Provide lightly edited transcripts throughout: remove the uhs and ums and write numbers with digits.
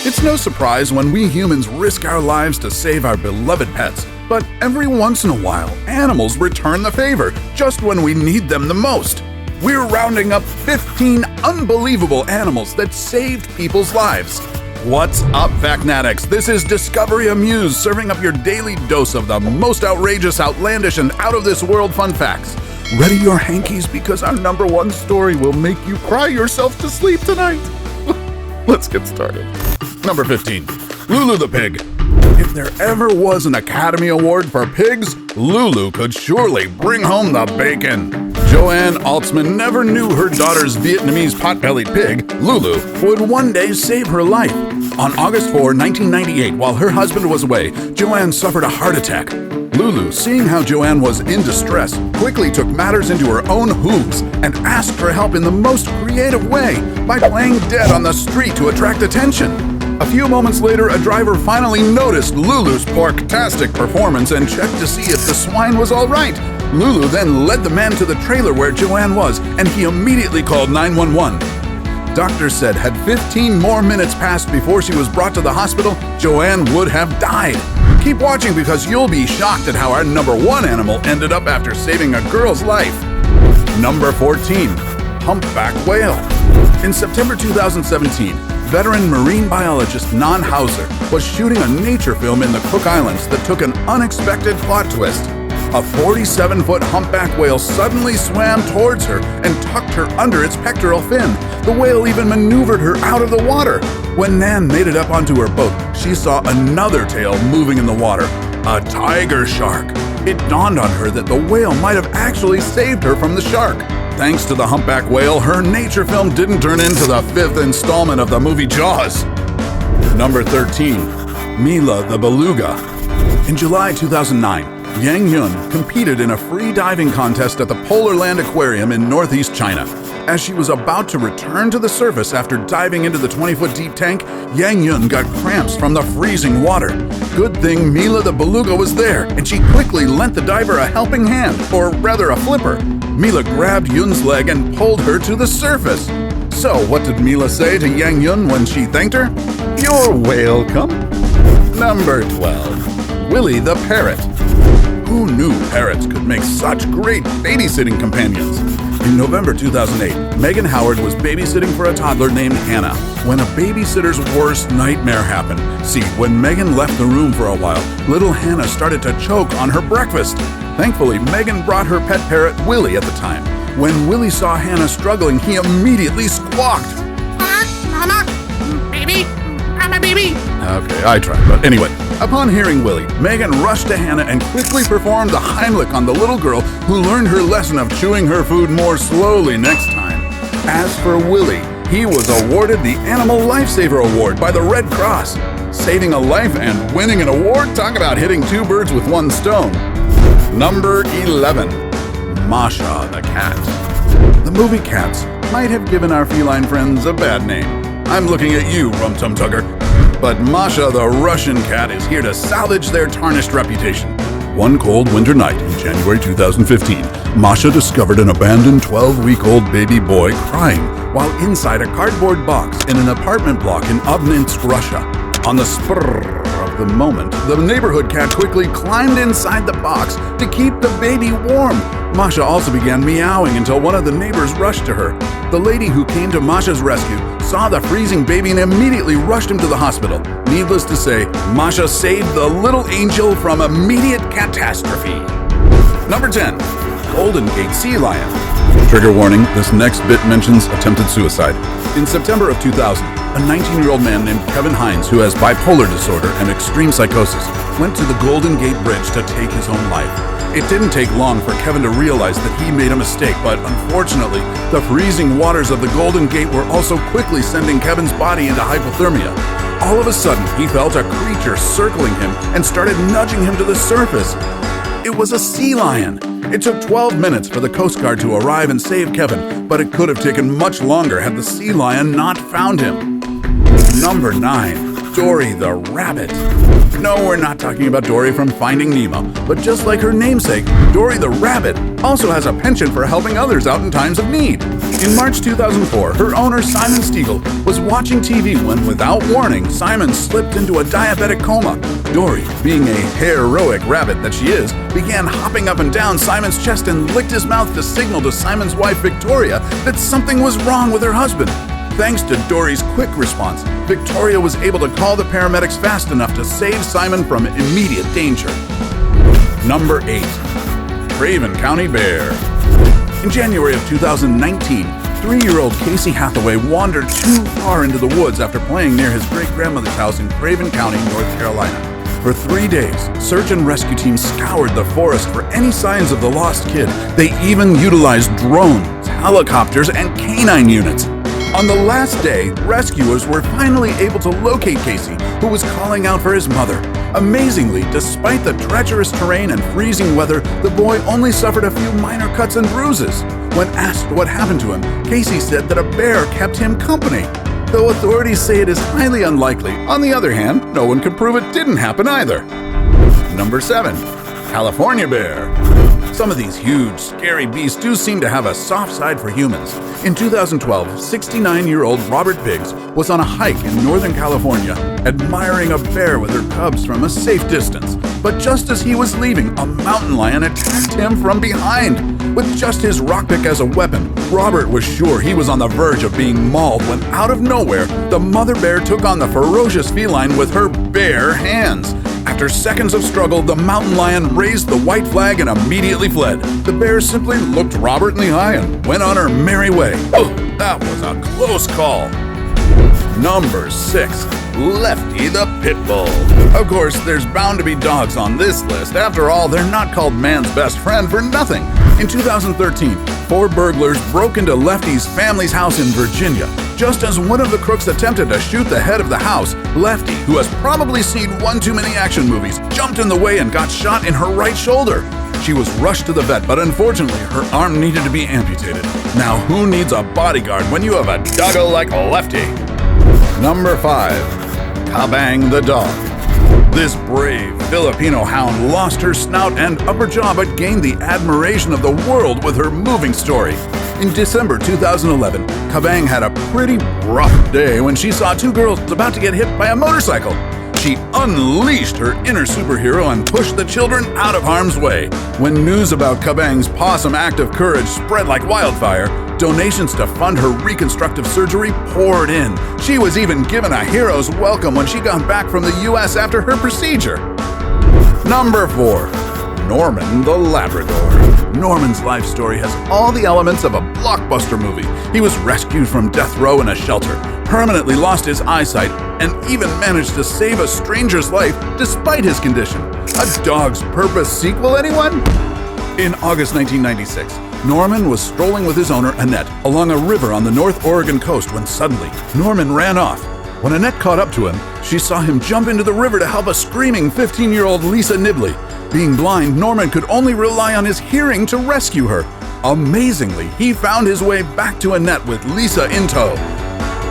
It's no surprise when we humans risk our lives to save our beloved pets, but every once in a while, animals return the favor just when we need them the most. We're rounding up 15 unbelievable animals that saved people's lives. What's up, Facnatics? This is Discovery Amuse, serving up your daily dose of the most outrageous, outlandish, and out-of-this-world fun facts. Ready your hankies, because our number one story will make you cry yourself to sleep tonight. Let's get started. Number 15. Lulu the Pig. If there ever was an Academy Award for pigs, Lulu could surely bring home the bacon. Joanne Altsman never knew her daughter's Vietnamese pot-bellied pig, Lulu, would one day save her life. On August 4, 1998, while her husband was away, Joanne suffered a heart attack. Lulu, seeing how Joanne was in distress, quickly took matters into her own hooves and asked for help in the most creative way by playing dead on the street to attract attention. A few moments later, a driver finally noticed Lulu's porktastic performance and checked to see if the swine was all right. Lulu then led the man to the trailer where Joanne was, and he immediately called 911. Doctors said had 15 more minutes passed before she was brought to the hospital, Joanne would have died. Keep watching, because you'll be shocked at how our number one animal ended up after saving a girl's life. Number 14. Humpback Whale. In September 2017, veteran marine biologist Nan Hauser was shooting a nature film in the Cook Islands that took an unexpected plot twist. A 47-foot humpback whale suddenly swam towards her and tucked her under its pectoral fin. The whale even maneuvered her out of the water. When Nan made it up onto her boat, she saw another tail moving in the water, a tiger shark. It dawned on her that the whale might have actually saved her from the shark. Thanks to the humpback whale, her nature film didn't turn into the 5th installment of the movie Jaws. Number 13. Mila the Beluga. In July 2009, Yang Yun competed in a free diving contest at the Polar Land Aquarium in northeast China. As she was about to return to the surface after diving into the 20-foot deep tank, Yang Yun got cramps from the freezing water. Good thing Mila the Beluga was there, and she quickly lent the diver a helping hand, or rather a flipper. Mila grabbed Yun's leg and pulled her to the surface. So what did Mila say to Yang Yun when she thanked her? You're welcome. Number 12. Willie the Parrot. Who knew parrots could make such great babysitting companions? In November 2008, Megan Howard was babysitting for a toddler named Hannah when a babysitter's worst nightmare happened. See, when Megan left the room for a while, little Hannah started to choke on her breakfast. Thankfully, Megan brought her pet parrot, Willie, at the time. When Willie saw Hannah struggling, he immediately squawked. Mama, baby, I'm a baby. Okay, I tried, but anyway. Upon hearing Willie, Megan rushed to Hannah and quickly performed the Heimlich on the little girl, who learned her lesson of chewing her food more slowly next time. As for Willie, he was awarded the Animal Lifesaver Award by the Red Cross. Saving a life and winning an award? Talk about hitting two birds with one stone. Number 11. Masha the Cat. The movie Cats might have given our feline friends a bad name. I'm looking at you, Rum Tum Tugger. But Masha the Russian cat is here to salvage their tarnished reputation. One cold winter night in January 2015, Masha discovered an abandoned 12-week-old baby boy crying while inside a cardboard box in an apartment block in Obninsk, Russia. On the spur of the moment, the neighborhood cat quickly climbed inside the box to keep the baby warm. Masha also began meowing until one of the neighbors rushed to her. The lady who came to Masha's rescue saw the freezing baby and immediately rushed him to the hospital. Needless to say, Masha saved the little angel from immediate catastrophe. Number 10. Golden Gate Sea Lion. Trigger warning, this next bit mentions attempted suicide. In September of 2000, a 19-year-old man named Kevin Hines, who has bipolar disorder and extreme psychosis, went to the Golden Gate Bridge to take his own life. It didn't take long for Kevin to realize that he made a mistake, but unfortunately, the freezing waters of the Golden Gate were also quickly sending Kevin's body into hypothermia. All of a sudden, he felt a creature circling him and started nudging him to the surface. It was a sea lion. It took 12 minutes for the Coast Guard to arrive and save Kevin, but it could have taken much longer had the sea lion not found him. Number 9. Dory the Rabbit. No, we're not talking about Dory from Finding Nemo, but just like her namesake, Dory the Rabbit also has a penchant for helping others out in times of need. In March 2004, her owner, Simon Stiegel, was watching TV when, without warning, Simon slipped into a diabetic coma. Dory, being a heroic rabbit that she is, began hopping up and down Simon's chest and licked his mouth to signal to Simon's wife, Victoria, that something was wrong with her husband. Thanks to Dory's quick response, Victoria was able to call the paramedics fast enough to save Simon from immediate danger. Number 8. Craven County Bear. In January of 2019, 3-year-old Casey Hathaway wandered too far into the woods after playing near his great-grandmother's house in Craven County, North Carolina. For 3 days, search and rescue teams scoured the forest for any signs of the lost kid. They even utilized drones, helicopters, and canine units. On the last day, rescuers were finally able to locate Casey, who was calling out for his mother. Amazingly, despite the treacherous terrain and freezing weather, the boy only suffered a few minor cuts and bruises. When asked what happened to him, Casey said that a bear kept him company. Though authorities say it is highly unlikely, on the other hand, no one could prove it didn't happen either. Number 7. California Bear. Some of these huge, scary beasts do seem to have a soft side for humans. In 2012, 69-year-old Robert Biggs was on a hike in Northern California, admiring a bear with her cubs from a safe distance. But just as he was leaving, a mountain lion attacked him from behind. With just his rock pick as a weapon, Robert was sure he was on the verge of being mauled when, out of nowhere, the mother bear took on the ferocious feline with her bare hands. After seconds of struggle, the mountain lion raised the white flag and immediately fled. The bear simply looked Robert in the eye and went on her merry way. Oh, that was a close call. Number 6. Lefty the Pitbull. Of course, there's bound to be dogs on this list. After all, they're not called man's best friend for nothing. In 2013, 4 burglars broke into Lefty's family's house in Virginia. Just as one of the crooks attempted to shoot the head of the house, Lefty, who has probably seen one too many action movies, jumped in the way and got shot in her right shoulder. She was rushed to the vet, but unfortunately, her arm needed to be amputated. Now, who needs a bodyguard when you have a doggo like Lefty? Number 5. Kabang the Dog. This brave Filipino hound lost her snout and upper jaw but gained the admiration of the world with her moving story. In December 2011, Kabang had a pretty rough day when she saw 2 girls about to get hit by a motorcycle. She unleashed her inner superhero and pushed the children out of harm's way. When news about Kabang's awesome act of courage spread like wildfire, donations to fund her reconstructive surgery poured in. She was even given a hero's welcome when she got back from the US after her procedure. Number 4. Norman the Labrador. Norman's life story has all the elements of a blockbuster movie. He was rescued from death row in a shelter, permanently lost his eyesight, and even managed to save a stranger's life despite his condition. A Dog's Purpose sequel, anyone? In August 1996, Norman was strolling with his owner, Annette, along a river on the North Oregon coast when suddenly, Norman ran off. When Annette caught up to him, she saw him jump into the river to help a screaming 15-year-old Lisa Nibley. Being blind, Norman could only rely on his hearing to rescue her. Amazingly, he found his way back to Annette with Lisa in tow.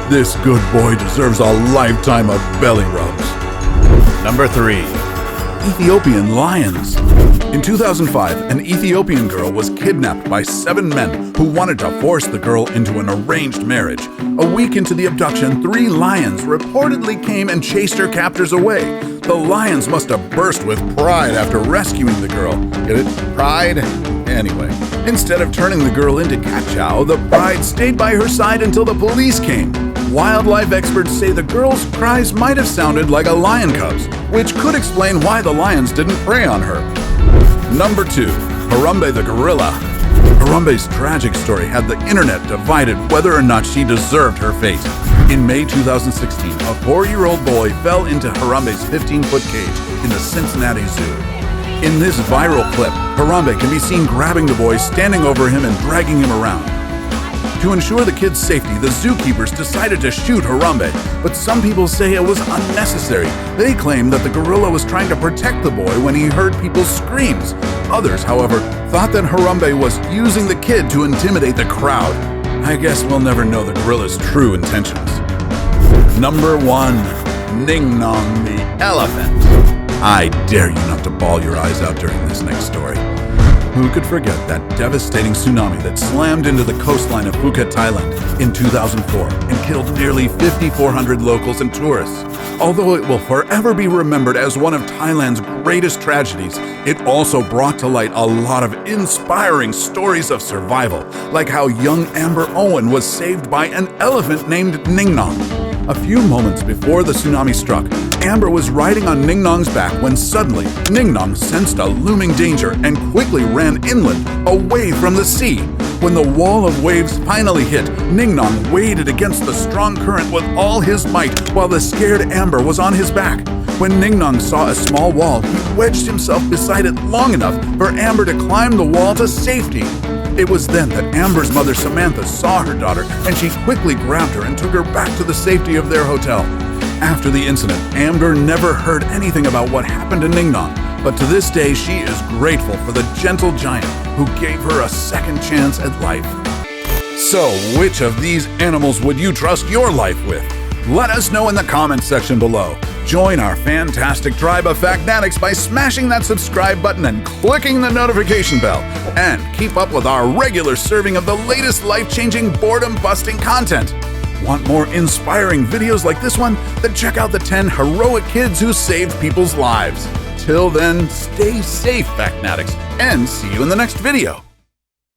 This good boy deserves a lifetime of belly rubs. Number 3. Ethiopian Lions. In 2005, an Ethiopian girl was kidnapped by 7 men who wanted to force the girl into an arranged marriage. A week into the abduction, 3 lions reportedly came and chased her captors away. The lions must have burst with pride after rescuing the girl. Get it? Pride? Anyway, instead of turning the girl into cat chow, the bride stayed by her side until the police came. Wildlife experts say the girl's cries might have sounded like a lion cub's, which could explain why the lions didn't prey on her. Number 2. Harambe the Gorilla. Harambe's tragic story had the internet divided whether or not she deserved her fate. In May 2016, a 4-year-old boy fell into Harambe's 15-foot cage in the Cincinnati Zoo. In this viral clip, Harambe can be seen grabbing the boy, standing over him and dragging him around. To ensure the kid's safety, the zookeepers decided to shoot Harambe, but some people say it was unnecessary. They claim that the gorilla was trying to protect the boy when he heard people's screams. Others, however, thought that Harambe was using the kid to intimidate the crowd. I guess we'll never know the gorilla's true intentions. Number 1. Ning Nong the elephant. I dare you not to bawl your eyes out during this next story. Who could forget that devastating tsunami that slammed into the coastline of Phuket, Thailand in 2004 and killed nearly 5,400 locals and tourists? Although it will forever be remembered as one of Thailand's greatest tragedies, it also brought to light a lot of inspiring stories of survival, like how young Amber Owen was saved by an elephant named Ning. A few moments before the tsunami struck, Amber was riding on Ning Nong's back when suddenly Ning Nong sensed a looming danger and quickly ran inland, away from the sea. When the wall of waves finally hit, Ning Nong waded against the strong current with all his might while the scared Amber was on his back. When Ning Nong saw a small wall, he wedged himself beside it long enough for Amber to climb the wall to safety. It was then that Amber's mother Samantha saw her daughter, and she quickly grabbed her and took her back to the safety of their hotel. After the incident, Amber never heard anything about what happened to Ning Nong, but to this day she is grateful for the gentle giant who gave her a second chance at life. So, which of these animals would you trust your life with? Let us know in the comments section below. Join our fantastic tribe of Factnatics by smashing that subscribe button and clicking the notification bell. And keep up with our regular serving of the latest life-changing, boredom-busting content. Want more inspiring videos like this one? Then check out the 10 heroic kids who saved people's lives. Till then, stay safe, Factnatics, and see you in the next video.